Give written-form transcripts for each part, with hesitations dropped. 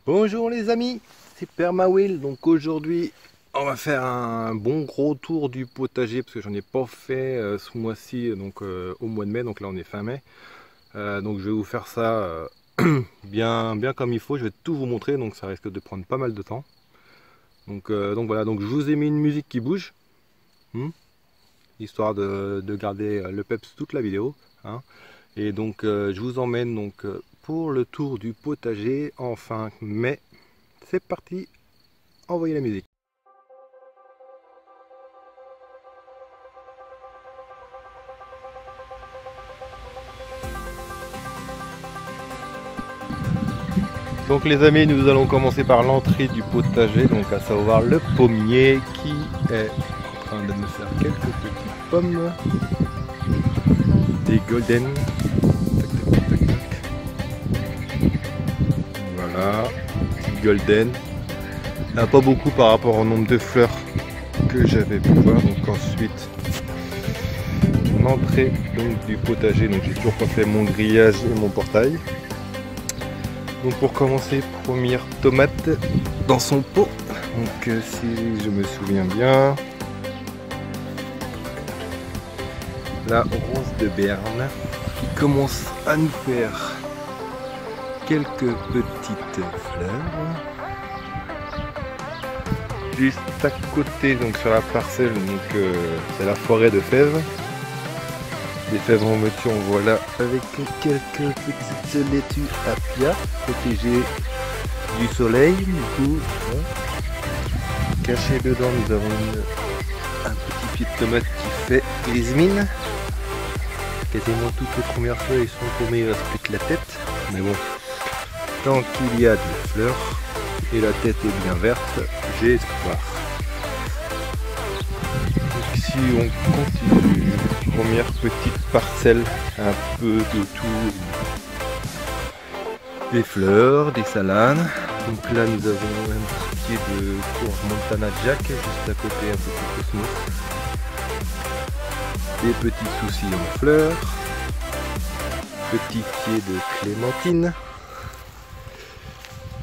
Bonjour les amis, c'est Permawill. Donc aujourd'hui on va faire un bon gros tour du potager parce que j'en ai pas fait ce mois-ci, donc au mois de mai, donc là on est fin mai. Donc je vais vous faire ça bien comme il faut, je vais tout vous montrer, donc ça risque de prendre pas mal de temps. Donc voilà, donc je vous ai mis une musique qui bouge, histoire de garder le peps toute la vidéo, hein. Et donc je vous emmène donc pour le tour du potager en fin mai. C'est parti, envoyez la musique. Donc les amis, nous allons commencer par l'entrée du potager, donc à savoir le pommier qui est en train de me faire quelques petites pommes, des golden. Tac, tac, tac, tac. Voilà, golden. Il n'y en a pas beaucoup par rapport au nombre de fleurs que j'avais pu voir. Donc ensuite, l'entrée donc du potager. Donc j'ai toujours pas fait mon grillage et mon portail. Donc pour commencer, première tomate dans son pot. Donc si je me souviens bien, la rose de Berne qui commence à nous faire quelques petites fleurs. Juste à côté, donc sur la parcelle, donc c'est la forêt de fèves. Des fèves en meuture, voilà, avec quelques petites laitues apia protégées du soleil. Du coup, hein. Caché dedans, nous avons un petit pied de tomate qui fait les mines. Quasiment toutes les premières feuilles sont tombées, il reste plus que la tête. Mais bon, tant qu'il y a des fleurs et la tête est bien verte, j'ai espoir. Donc si on continue, première petite parcelle, un peu de tout, des fleurs, des salades. Donc là nous avons un petit pied de courge Montana Jack, juste à côté un peu de cosmos. Des petits soucis en fleurs, petit pied de clémentine,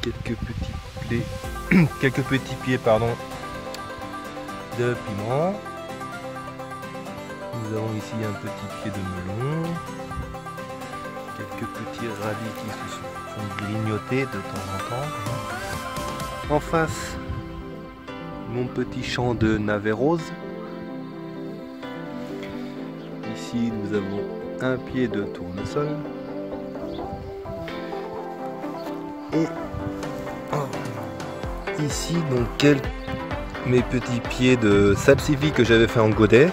quelques petits pieds de piment. Nous avons ici un petit pied de melon, quelques petits radis qui se font grignoter de temps en temps. En face, mon petit champ de navets roses. Ici, nous avons un pied de tournesol. Et ici, donc, mes petits pieds de salsifis que j'avais fait en godet.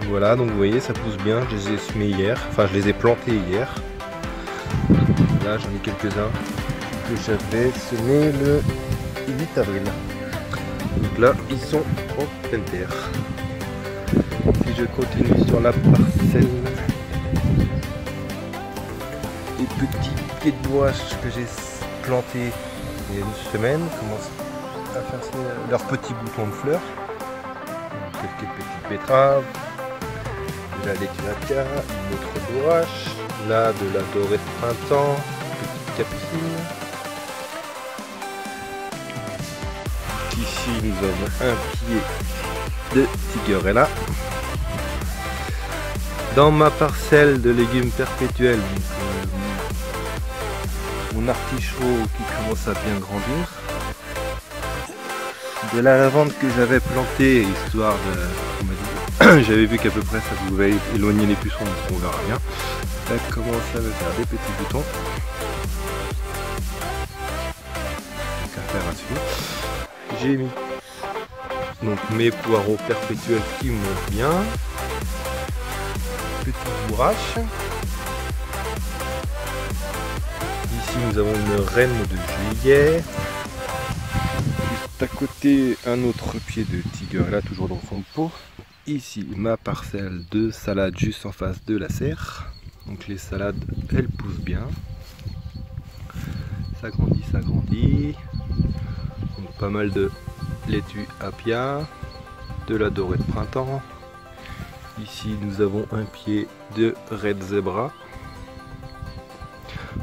Voilà, donc vous voyez, ça pousse bien. Je les ai semés hier, enfin je les ai plantés hier. Là, j'en ai quelques-uns que j'avais semés le 8 avril. Donc là, ils sont en pleine terre. Si je continue sur la parcelle, les petits pieds de bois que j'ai plantés il y a une semaine commencent à faire leurs petits boutons de fleurs. Quelques petites betteraves, de la laitue apia, une autre bourrache, là de la dorée de printemps, petite capucine. Ici nous avons un pied de tigerella. Dans ma parcelle de légumes perpétuels, mon artichaut qui commence à bien grandir. De la lavande que j'avais plantée, histoire de... J'avais vu qu'à peu près ça pouvait éloigner les pucerons, donc on verra bien. Ça commence à me faire des petits boutons. Donc affaire à suivre. J'ai mis donc mes poireaux perpétuels qui montent bien. Petite bourrache. Ici nous avons une reine de juillet. Juste à côté un autre pied de tigerella toujours dans son pot. Ici ma parcelle de salade juste en face de la serre. Donc les salades elles poussent bien. Ça grandit, ça grandit. Donc pas mal de laitue apia, de la dorée de printemps. Ici nous avons un pied de red zebra.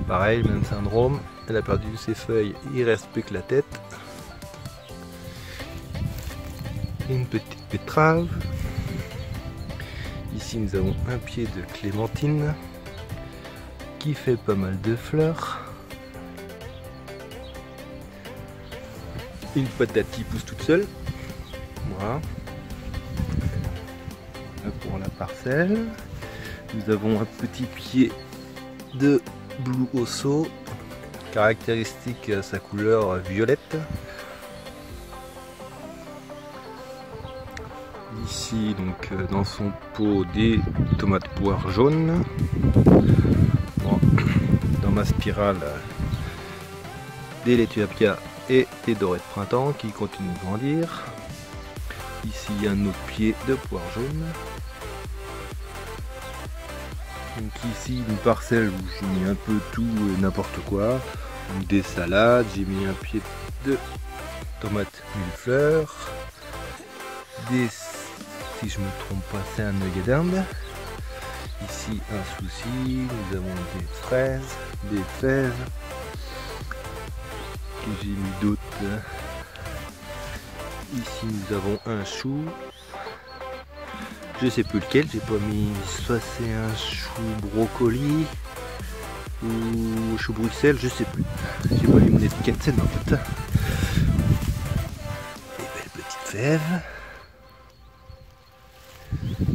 Pareil, même syndrome, elle a perdu ses feuilles, il reste plus que la tête. Une petite betterave. Ici nous avons un pied de clémentine qui fait pas mal de fleurs. Une patate qui pousse toute seule. Voilà. Là pour la parcelle. Nous avons un petit pied de Blue Osso, caractéristique à sa couleur violette. Ici donc dans son pot des tomates poires jaunes. Bon, dans ma spirale des laitues Apia et des dorés de printemps qui continuent de grandir. Ici un autre pied de poires jaunes. Donc ici une parcelle où j'ai mis un peu tout et n'importe quoi. Donc des salades, j'ai mis un pied de tomates millefleurs. Des, si je me trompe pas, c'est un œillet d'Inde. Ici un souci, nous avons des fraises, des fèves. Que j'ai mis d'autres. Ici nous avons un chou. Je sais plus lequel, j'ai pas mis, soit c'est un chou brocoli ou chou Bruxelles, je sais plus. J'ai pas lu mon étiquette, c'est de ma faute. Des belles petites fèves.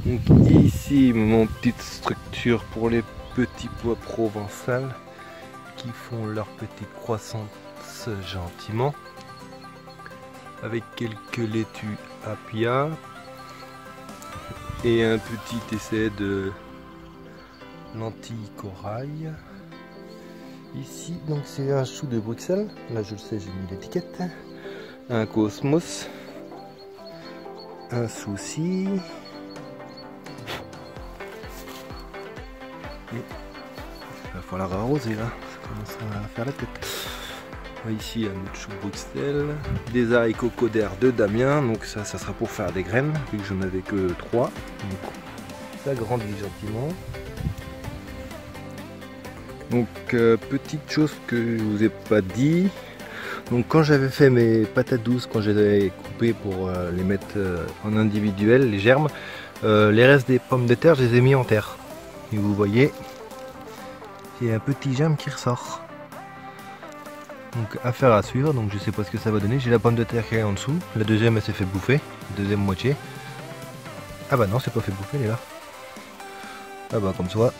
Donc ici mon petite structure pour les petits pois provençaux qui font leur petite croissance gentiment. Avec quelques laitues Apia. Et un petit essai de lentilles corail. Ici, donc c'est un chou de Bruxelles. Là, je le sais, j'ai mis l'étiquette. Un cosmos. Un souci. Et il va falloir arroser là. Ça commence à faire la tête. Ici un autre chou Bruxelles, des haricots codères de Damien, donc ça sera pour faire des graines, vu que j'en avais que 3. Donc ça grandit gentiment. Donc petite chose que je vous ai pas dit, donc quand j'avais fait mes patates douces, quand je les ai coupées pour les mettre en individuel, les germes, les restes des pommes de terre, je les ai mis en terre. Et vous voyez, il y a un petit germe qui ressort. Donc affaire à suivre, donc je sais pas ce que ça va donner. J'ai la pomme de terre qui est en dessous, la deuxième elle s'est fait bouffer, la deuxième moitié. Ah bah non, c'est pas fait bouffer, elle est là. Ah bah comme ça,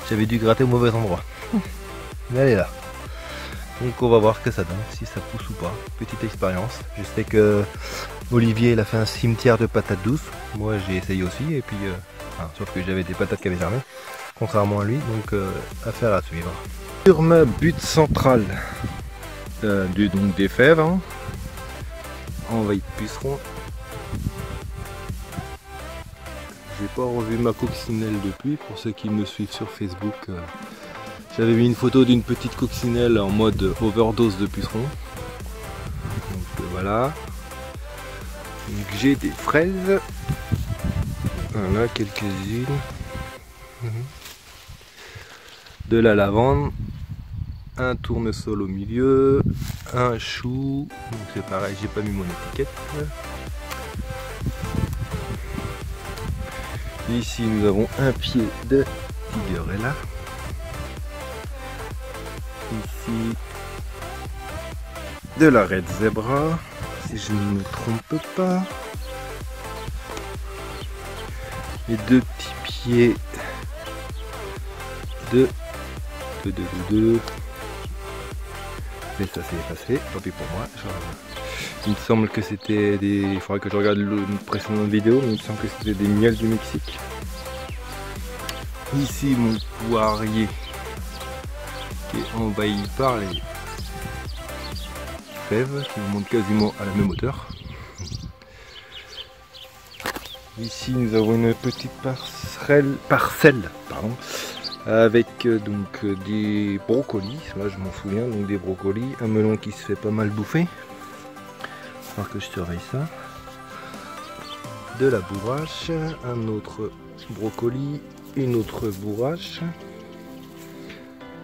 j'avais dû gratter au mauvais endroit. Mais elle est là. Donc on va voir ce que ça donne, si ça pousse ou pas. Petite expérience. Je sais que Olivier il a fait un cimetière de patates douces. Moi j'ai essayé aussi, et puis sauf que j'avais des patates qui avaient germé, contrairement à lui, donc affaire à suivre. Sur ma butte centrale donc des fèves, hein, envahi de pucerons. J'ai pas revu ma coccinelle depuis, pour ceux qui me suivent sur Facebook. J'avais mis une photo d'une petite coccinelle en mode overdose de pucerons. Donc voilà. J'ai des fraises. Voilà, quelques-unes. De la lavande. Un tournesol au milieu, un chou, donc c'est pareil, j'ai pas mis mon étiquette. Ici nous avons un pied de Tigerella. Ici de la Red Zebra, si je ne me trompe pas. Et deux petits pieds de mais ça s'est effacé, tant pis pour moi. Il me semble que c'était des... Il faudrait que je regarde une précédente vidéo, mais il me semble que c'était des miels du Mexique. Ici mon poirier qui est envahi par les fèves qui montent quasiment à la même hauteur. Ici nous avons une petite parcelle avec donc des brocolis, là je m'en souviens, donc des brocolis, un melon qui se fait pas mal bouffer, il va falloir que je surveille ça, de la bourrache, un autre brocoli, une autre bourrache,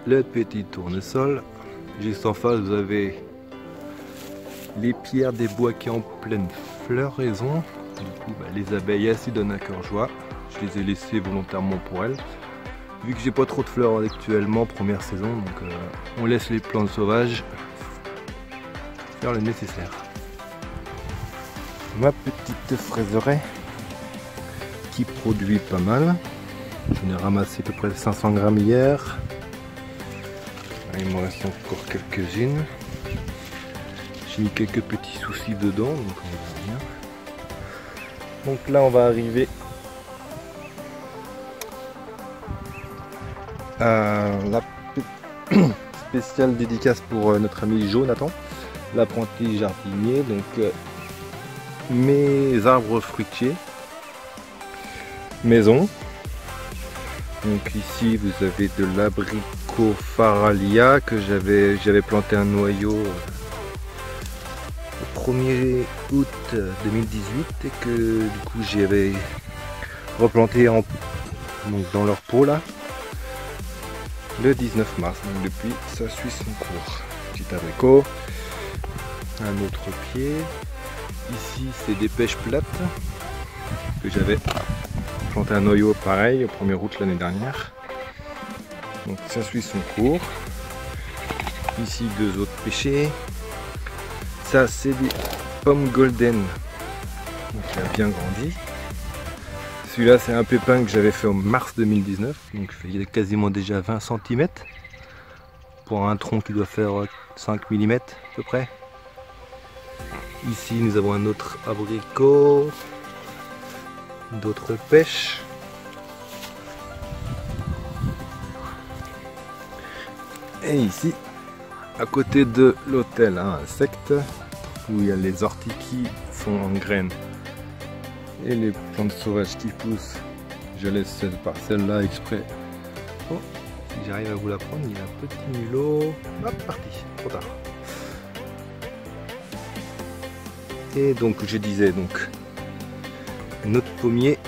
le petit tournesol. Juste en face, vous avez les pierres des bois qui sont en pleine floraison. Du coup, les abeilles, elles s'y donnent à cœur joie. Je les ai laissées volontairement pour elles. Vu que j'ai pas trop de fleurs actuellement, première saison, donc on laisse les plantes sauvages faire le nécessaire. Ma petite fraiseraie qui produit pas mal. J'en ai ramassé à peu près 500 grammes hier. Il me reste encore quelques-unes. J'ai mis quelques petits soucis dedans, donc on verra bien. Donc là on va arriver à la spéciale dédicace pour notre ami Jonathan, l'apprenti jardinier. Donc mes arbres fruitiers maison. Donc ici vous avez de l'abricot Faralia que j'avais planté un noyau le 1er août 2018 et que du coup j'avais replanté donc dans leur pot là le 19 mars. Donc depuis ça suit son cours. Petit abricot, un autre pied. Ici c'est des pêches plates que j'avais planté un noyau pareil au 1er août l'année dernière. Donc ça suit son cours. Ici deux autres pêchés. Ça c'est des pommes golden. Donc il a bien grandi. Celui-là c'est un pépin que j'avais fait en mars 2019. Donc il est quasiment déjà 20 cm. Pour un tronc qui doit faire 5 mm à peu près. Ici nous avons un autre abricot. D'autres pêches. Et ici, à côté de l'hôtel à insectes, où il y a les orties qui sont en graines et les plantes sauvages qui poussent, je laisse cette parcelle là exprès. Oh, si j'arrive à vous la prendre, il y a un petit mulot. Hop, parti, trop tard. Et donc je disais donc notre pommier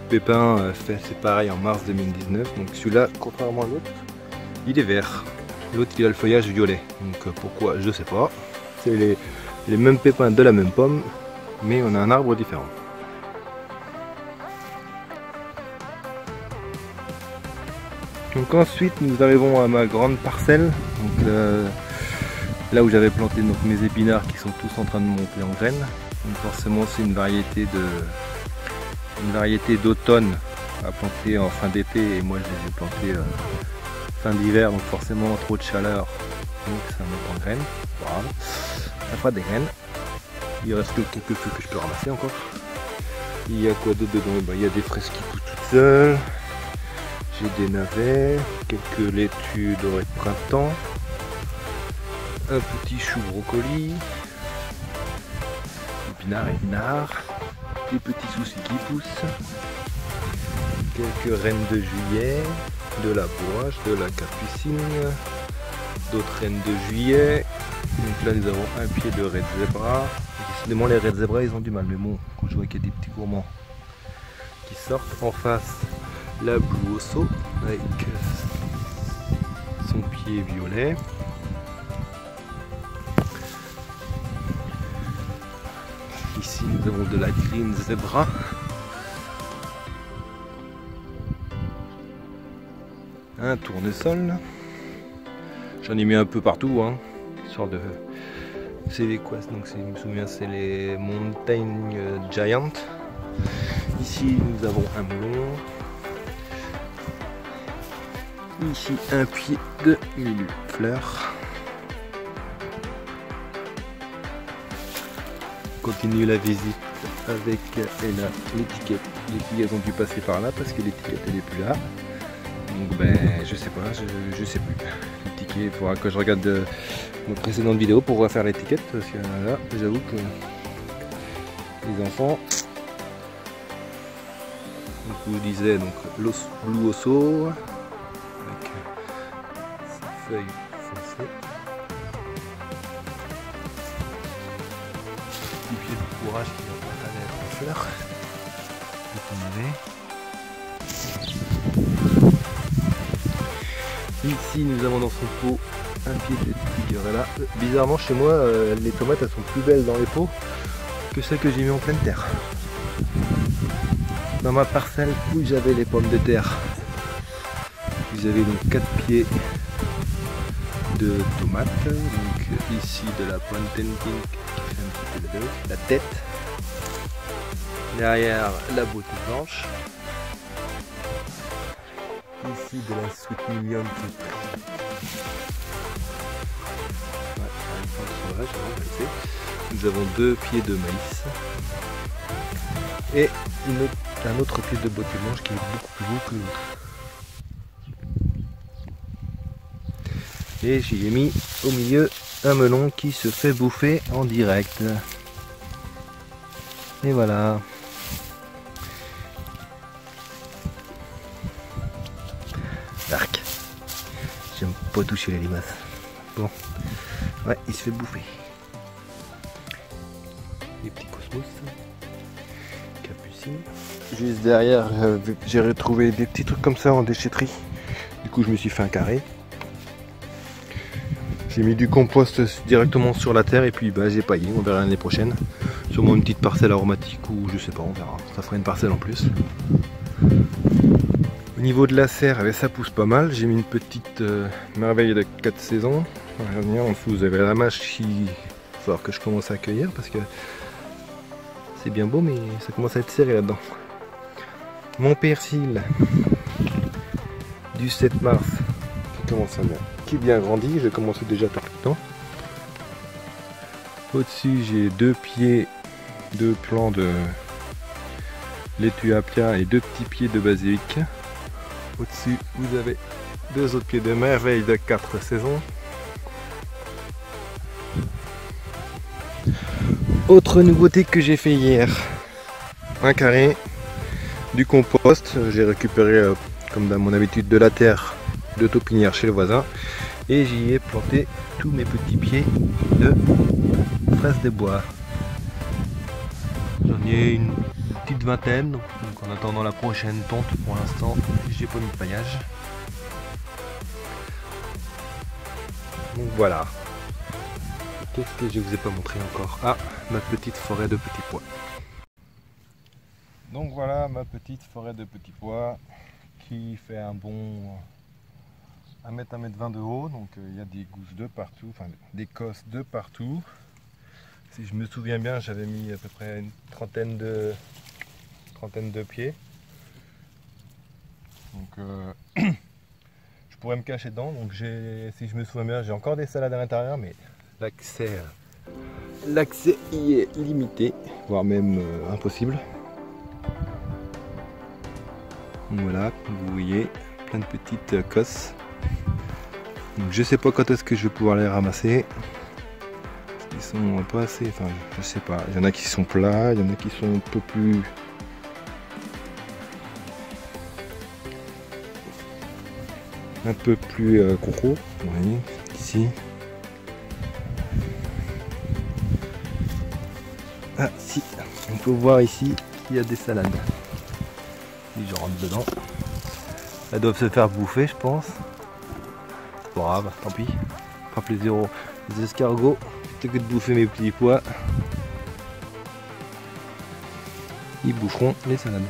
pépin c'est pareil en mars 2019. Donc celui-là, contrairement à l'autre, il est vert. L'autre il a le feuillage violet. Donc pourquoi je sais pas. C'est les mêmes pépins de la même pomme, mais on a un arbre différent. Donc ensuite nous arrivons à ma grande parcelle. Donc là où j'avais planté donc mes épinards qui sont tous en train de monter en graines. Donc forcément c'est une variété d'automne à planter en fin d'été et moi je les ai plantés fin d'hiver, donc forcément trop de chaleur, donc ça monte en graines. Voilà, ça fera des graines. Il reste que quelques feuilles que je peux ramasser encore. Il y a quoi d'autre dedans? Il y a des fraises qui poussent toutes seules. J'ai des navets, quelques laitues dorées de printemps, un petit chou brocoli, épinards, des petits soucis qui poussent, quelques rennes de juillet, de la bourrache, de la capucine, d'autres rennes de juillet. Donc là nous avons un pied de red zebra. Décidément les red zebra ils ont du mal, mais bon, quand je vois qu'il y a des petits gourmands qui sortent. En face, la blue osso avec son pied violet. Ici nous avons de la green zebra. Un tournesol. J'en ai mis un peu partout, hein. Sorte de. C'est les quoi? Donc je me souviens, c'est les Mountain Giant. Ici nous avons un melon. Ici un pied de millefleur. Continue la visite avec l'étiquette. Les filles elles ont dû passer par là parce que l'étiquette elle est plus là. Donc ben je sais pas, je sais plus. L'étiquette, il faudra que je regarde nos précédentes vidéos pour refaire l'étiquette parce que là j'avoue que les enfants. Donc je vous disais donc blue osso avec ses feuilles foncées. Petit pied de courage qui va pas tarder à être en fleurs. Ici nous avons dans son pot un pied de tigerella. Bizarrement chez moi les tomates elles sont plus belles dans les pots que celles que j'ai mis en pleine terre. Dans ma parcelle où j'avais les pommes de terre, vous avez donc 4 pieds de tomates. Donc ici de la Plantain Pink qui fait un petit peu la tête. Derrière la beauté blanche. Ici de la Sweet Million qui est nous avons 2 pieds de maïs et un autre pied de beauté blanche qui est beaucoup plus beau que l'autre. Et j'y ai mis au milieu un melon qui se fait bouffer en direct. Et voilà. Dark. J'aime pas toucher les limaces. Bon. Ouais, il se fait bouffer. Les petits cosmos. Capucine. Juste derrière, j'ai retrouvé des petits trucs comme ça en déchetterie. Du coup, je me suis fait un carré. J'ai mis du compost directement sur la terre et puis bah, j'ai paillé. On verra l'année prochaine. Sûrement une petite parcelle aromatique ou je sais pas, on verra. Ça fera une parcelle en plus. Au niveau de la serre, ça pousse pas mal. J'ai mis une petite merveille de 4 saisons. En dessous, vous avez la mâche qui va falloir que je commence à accueillir parce que c'est bien beau, mais ça commence à être serré là-dedans. Mon persil du 7 mars qui est bien grandi. J'ai commencé déjà par le temps. Au-dessus, j'ai 2 pieds de plants de laitue apia et 2 petits pieds de basilic. Au-dessus, vous avez 2 autres pieds de merveille de 4 saisons. Autre nouveauté que j'ai fait hier, un carré, du compost. J'ai récupéré, comme dans mon habitude, de la terre de taupinière chez le voisin et j'y ai planté tous mes petits pieds de fraises des bois. J'en ai une petite vingtaine, donc en attendant la prochaine tonte, pour l'instant j'ai pas mis de paillage. Donc voilà. Qu'est-ce que je vous ai pas montré encore? Ah, ma petite forêt de petits pois. Donc voilà ma petite forêt de petits pois qui fait un bon 1m20 de haut. Donc il y a des gousses de partout, enfin des cosses de partout. Si je me souviens bien, j'avais mis à peu près une trentaine de pieds. Donc je pourrais me cacher dedans. Donc si je me souviens bien, j'ai encore des salades à l'intérieur, mais l'accès y est limité, voire même impossible. Donc voilà, vous voyez, plein de petites cosses. Donc je sais pas quand est-ce que je vais pouvoir les ramasser. Ils sont pas assez, enfin je sais pas. Il y en a qui sont plats, il y en a qui sont un peu plus gros. Vous voyez, ici. Ah si, on peut voir ici qu'il y a des salades. Si je rentre dedans, elles doivent se faire bouffer, je pense. C'est pas grave, tant pis. Ça fera plaisir aux escargots plutôt que de bouffer mes petits pois. Ils boufferont les salades.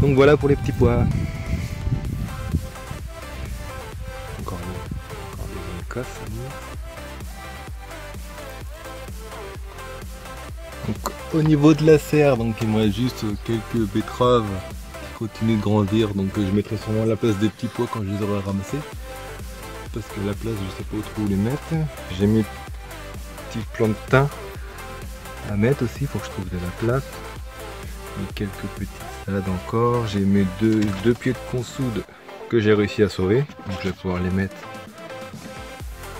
Donc voilà pour les petits pois. Encore des écosses. Donc, au niveau de la serre, donc il me reste juste quelques betteraves qui continuent de grandir, donc je mettrai sûrement à la place des petits pois quand je les aurai ramassés, parce que la place je sais pas trop où les mettre. J'ai mis petits plants de thym à mettre aussi, il faut que je trouve de la place. Et quelques petites salades encore. J'ai mes deux pieds de consoude que j'ai réussi à sauver, donc je vais pouvoir les mettre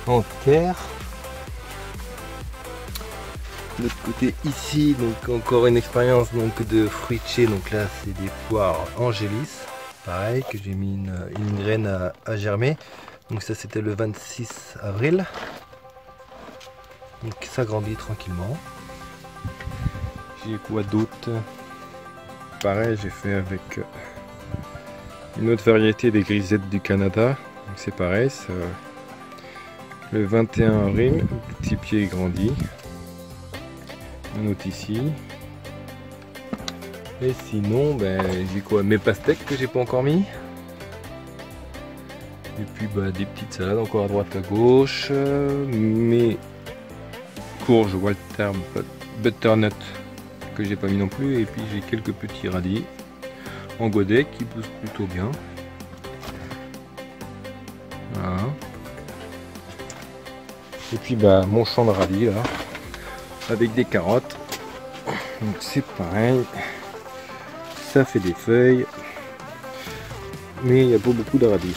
en terre. De l'autre côté ici, donc encore une expérience donc de fruitier. Donc là c'est des poires angélis, pareil, que j'ai mis une graine à germer. Donc ça c'était le 26 avril. Donc ça grandit tranquillement. J'ai quoi d'autre? Pareil, j'ai fait avec une autre variété des grisettes du Canada. c'est pareil, ça, le 21 avril, le petit pied grandit. Un autre ici. Et sinon, ben, j'ai quoi? Mes pastèques que j'ai pas encore mis. Et puis bah, des petites salades encore à droite à gauche. Mes courges Walter Butternut que j'ai pas mis non plus. Et puis j'ai quelques petits radis en godet qui poussent plutôt bien. Voilà. Et puis bah, mon champ de radis là, avec des carottes. Donc c'est pareil. Ça fait des feuilles. Mais il n'y a pas beaucoup de radis.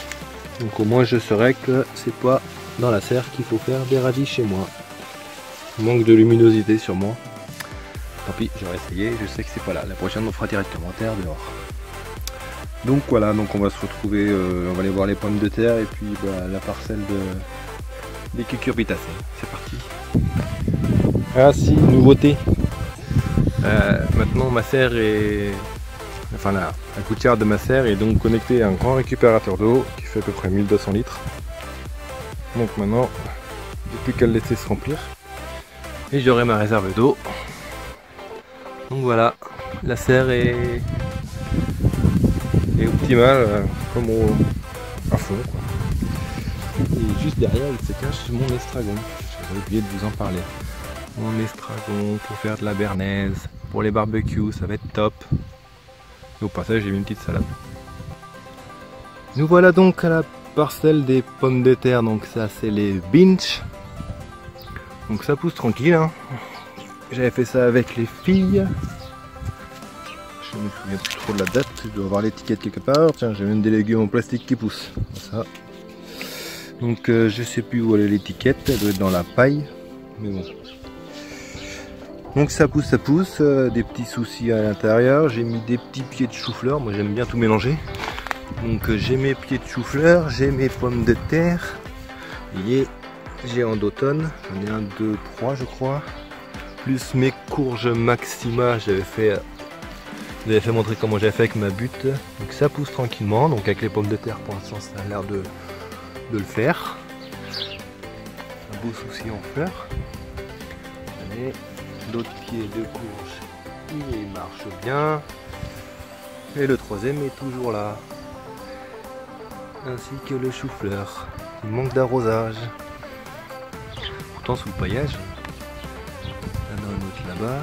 Donc au moins je saurais que c'est pas dans la serre qu'il faut faire des radis chez moi. Manque de luminosité sûrement. Tant pis, j'aurais essayé, je sais que c'est pas là. La prochaine on fera directement terre dehors. Donc voilà, donc on va se retrouver, on va aller voir les pommes de terre et puis bah, la parcelle des cucurbitacées. C'est parti. Ah si, nouveauté. Maintenant ma serre est... Enfin la gouttière de ma serre est donc connectée à un grand récupérateur d'eau qui fait à peu près 1200 litres. Donc maintenant, il n'y a plus qu'à le laisser se remplir. Et j'aurai ma réserve d'eau. Donc voilà, la serre est optimale, comme à fond, quoi. Et juste derrière, il se cache mon estragon. J'avais oublié de vous en parler. Mon estragon pour faire de la béarnaise, pour les barbecues, ça va être top. Au passage, j'ai mis une petite salade. Nous voilà donc à la parcelle des pommes de terre. Donc ça, c'est les Binch. Donc ça pousse tranquille. Hein. J'avais fait ça avec les filles. Je me souviens plus trop de la date. Je dois avoir l'étiquette quelque part. Tiens, j'ai même des légumes en plastique qui poussent. Ça. Donc je sais plus où est l'étiquette. Elle doit être dans la paille. Mais bon. Donc ça pousse, des petits soucis à l'intérieur. J'ai mis des petits pieds de chou-fleur, moi j'aime bien tout mélanger. Donc j'ai mes pieds de chou-fleur, j'ai mes pommes de terre. Et j'ai en d'automne, j'en ai 1, 2, 3 je crois. Plus mes courges Maxima, j'avais fait montrer comment j'avais fait avec ma butte. Donc ça pousse tranquillement, donc avec les pommes de terre pour l'instant ça a l'air de le faire. Un beau souci en fleurs. Allez. L'autre pied de courge, il marche bien. Et le troisième est toujours là. Ainsi que le chou-fleur. Il manque d'arrosage. Pourtant sous le paillage. Il y en a un autre là-bas.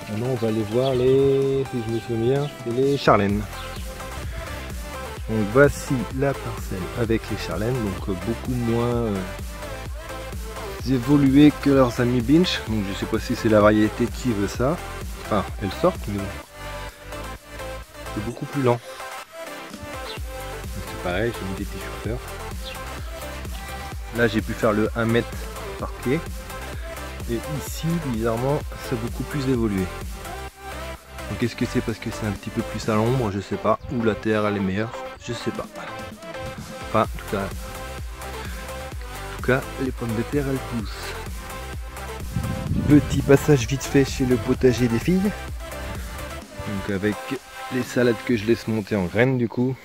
Maintenant on va aller voir les, si je me souviens, c'est les charlènes. Donc voici la parcelle avec les charlènes, donc beaucoup moins évoluer que leurs amis Binch. Donc je sais pas si c'est la variété qui veut ça. Enfin, elles sortent, mais bon. C'est beaucoup plus lent. C'est pareil, j'ai mis des petits chauffeurs. Là j'ai pu faire le 1 mètre par pied. Et ici, bizarrement, c'est beaucoup plus évolué. Donc est-ce que c'est parce que c'est un petit peu plus à l'ombre? Je sais pas. Ou la terre elle est meilleure? Je sais pas. Enfin, en tout cas, les pommes de terre elles poussent. Petit passage vite fait chez le potager des filles. Donc avec les salades que je laisse monter en graines du coup.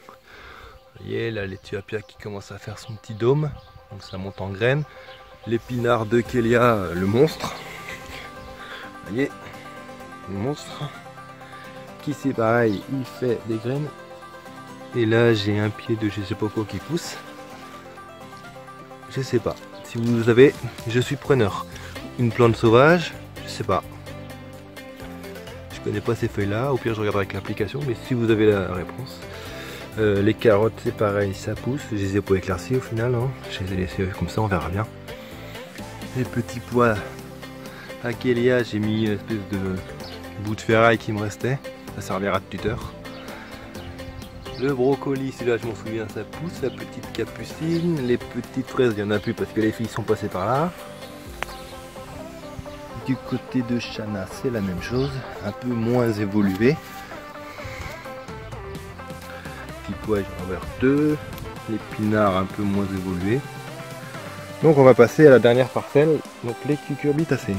Vous voyez là l'Ethiopia qui commence à faire son petit dôme. Donc ça monte en graines. L'épinard de Kélia, le monstre. Vous voyez, le monstre. Qui c'est pareil, il fait des graines. Et là j'ai un pied de je sais pas quoi qui pousse. Je sais pas. Si vous avez, je suis preneur. Une plante sauvage, je sais pas. Je connais pas ces feuilles là. Au pire, je regarderai avec l'application. Mais si vous avez la réponse, les carottes, c'est pareil, ça pousse. Je les ai pas éclaircies au final. Hein. Je les ai laissées comme ça, on verra bien. Les petits pois à Kélia, j'ai mis une espèce de bout de ferraille qui me restait. Ça servira de tuteur. Le brocoli, celui-là je m'en souviens, ça pousse. La petite capucine, les petites fraises, il n'y en a plus parce que les filles sont passées par là. Du côté de Chana, c'est la même chose, un peu moins évolué. Petit pois, j'en vais 2. L'épinard un peu moins évolué. Donc on va passer à la dernière parcelle, donc les cucurbitacées.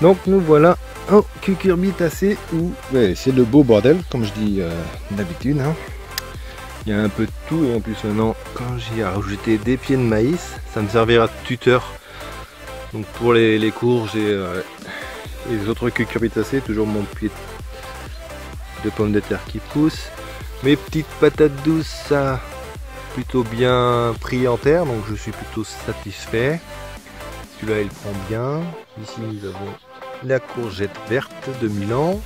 Donc nous voilà en cucurbitacées ou ouais, c'est le beau bordel comme je dis d'habitude. Hein. Il y a un peu de tout et en plus maintenant quand j'ai rajouté des pieds de maïs, ça me servira de tuteur. Donc pour les courges et les autres cucurbitacées, toujours mon pied de pommes de terre qui pousse. Mes petites patates douces, ça plutôt bien pris en terre, donc je suis plutôt satisfait. Celui-là il prend bien. Ici nous avons la courgette verte de Milan.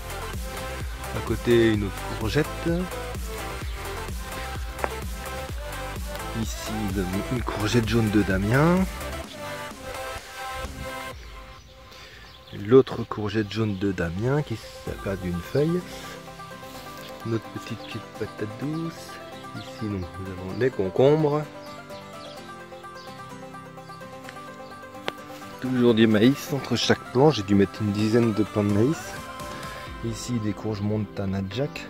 À côté une autre courgette. Ici nous avons une courgette jaune de Damien. L'autre courgette jaune de Damien qui s'appelle d'une feuille. Notre petite pied de patate douce. Ici donc, nous avons les concombres. Toujours du maïs entre chaque plant. J'ai dû mettre une dizaine de plants de maïs. Ici des courges Montana Jack.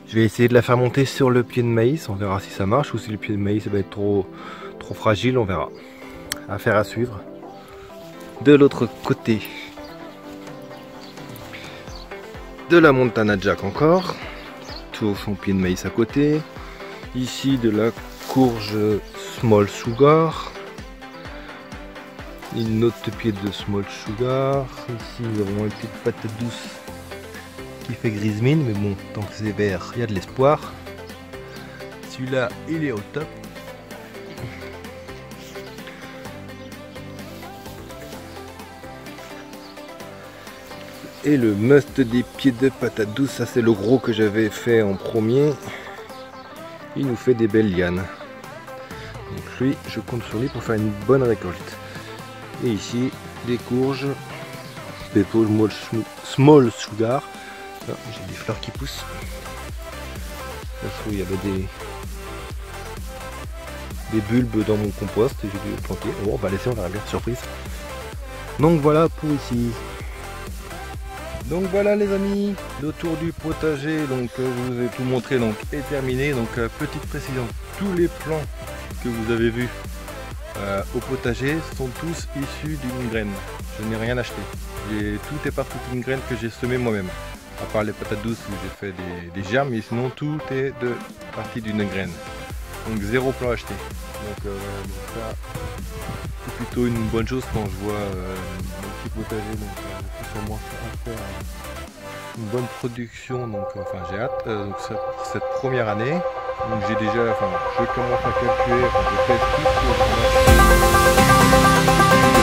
Je vais essayer de la faire monter sur le pied de maïs. On verra si ça marche ou si le pied de maïs va être trop fragile. On verra. Affaire à suivre. De l'autre côté de la Montana Jack encore, tout son pied de maïs à côté. Ici de la courge Small Sugar, une autre pied de Small Sugar. Ici nous avons une petite patate douce qui fait grise mine, mais bon, tant que c'est vert, il y a de l'espoir. Celui-là, il est au top. Et le must des pieds de patate douce, ça c'est le gros que j'avais fait en premier. Il nous fait des belles lianes. Donc lui, je compte sur lui pour faire une bonne récolte. Et ici, des courges Beppo Small Sugar. Ah, j'ai des fleurs qui poussent. Ça se trouve, il y avait des bulbes dans mon compost et j'ai dû les planter. Oh, on va laisser, on verra bien, surprise. Donc voilà pour ici. Donc voilà les amis, le tour du potager, donc je vous ai tout montré, donc est terminé. Donc petite précision, tous les plants que vous avez vus au potager sont tous issus d'une graine. Je n'ai rien acheté. Tout est parti d'une graine que j'ai semée moi-même. À part les patates douces où j'ai fait des germes, mais sinon tout est parti d'une graine. Donc zéro plant acheté. Donc ça c'est plutôt une bonne chose quand je vois mon petit potager. Donc ça commence à faire une bonne production. Donc enfin j'ai hâte. Donc cette première année. Donc j'ai déjà, enfin je commence à calculer, enfin je pèse tout.